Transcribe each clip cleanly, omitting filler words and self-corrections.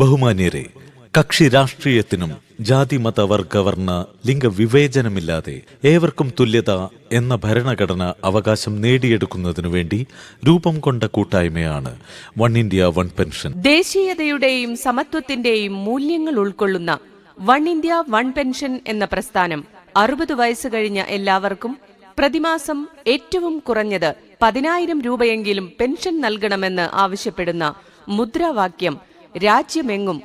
ബഹുമാന്യരെ, കക്ഷി രാഷ്ട്രീയത്തിനും ജാതി മത വർഗ വർണ്ണ ലിംഗവിവേചനമില്ലാതെ ഏവർക്കും തുല്യത എന്ന ഭരണഘടന അവകാശം നേടിയെടുക്കുന്നതിനു വേണ്ടി രൂപം കൊണ്ട കൂട്ടായ്മയാണ് വൺ ഇന്ത്യ വൺ പെൻഷൻ. ദേശീയതയുടെയും സമത്വത്തിന്റെയും മൂല്യങ്ങൾ ഉൾക്കൊള്ളുന്ന വൺ ഇന്ത്യ വൺ പെൻഷൻ എന്ന പ്രസ്ഥാനം 60 വയസ്സ് കഴിഞ്ഞ എല്ലാവർക്കും പ്രതിമാസം ഏറ്റവും കുറഞ്ഞത് 10,000 രൂപയെങ്കിലും പെൻഷൻ നൽകണമെന്ന് ആവശ്യപ്പെടുന്ന മുദ്രാവാക്യം രാജ്യമെങ്ങും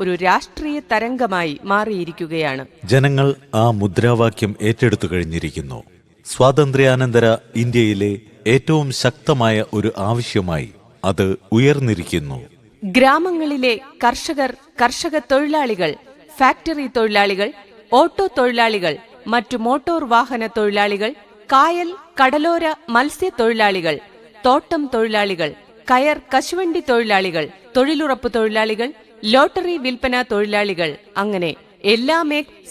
ഒരു രാഷ്ട്രീയ തരംഗമായി മാറിയിരിക്കുകയാണ്. ജനങ്ങൾ ആ മുദ്രാവാക്യം ഏറ്റെടുത്തു കഴിഞ്ഞിരിക്കുന്നു. സ്വാതന്ത്ര്യാനന്തര ഇന്ത്യയിലെ ഏറ്റവും ശക്തമായ ഒരു ആവശ്യമായി അത് ഉയർന്നിരിക്കുന്നു. ഗ്രാമങ്ങളിലെ കർഷക തൊഴിലാളികൾ, ഫാക്ടറി തൊഴിലാളികൾ, ഓട്ടോ തൊഴിലാളികൾ, മറ്റു മോട്ടോർ വാഹന തൊഴിലാളികൾ, കായൽ കടലോര മത്സ്യത്തൊഴിലാളികൾ, തോട്ടം തൊഴിലാളികൾ, കയർ കശുവണ്ടി തൊഴിലാളികൾ, തൊഴിലുറപ്പ് തൊഴിലാളികൾ, ലോട്ടറി വിൽപ്പന തൊഴിലാളികൾ, അങ്ങനെ എല്ലാ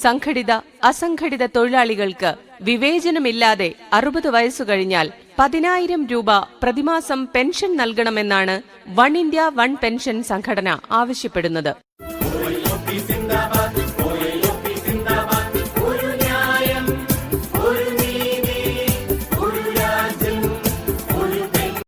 സംഘടിത അസംഘടിത തൊഴിലാളികൾക്ക് വിവേചനമില്ലാതെ 60 വയസ്സു കഴിഞ്ഞാൽ 10,000 രൂപ പ്രതിമാസം പെൻഷൻ നൽകണമെന്നാണ് വൺ ഇന്ത്യ വൺ പെൻഷൻ സംഘടന ആവശ്യപ്പെടുന്നത്.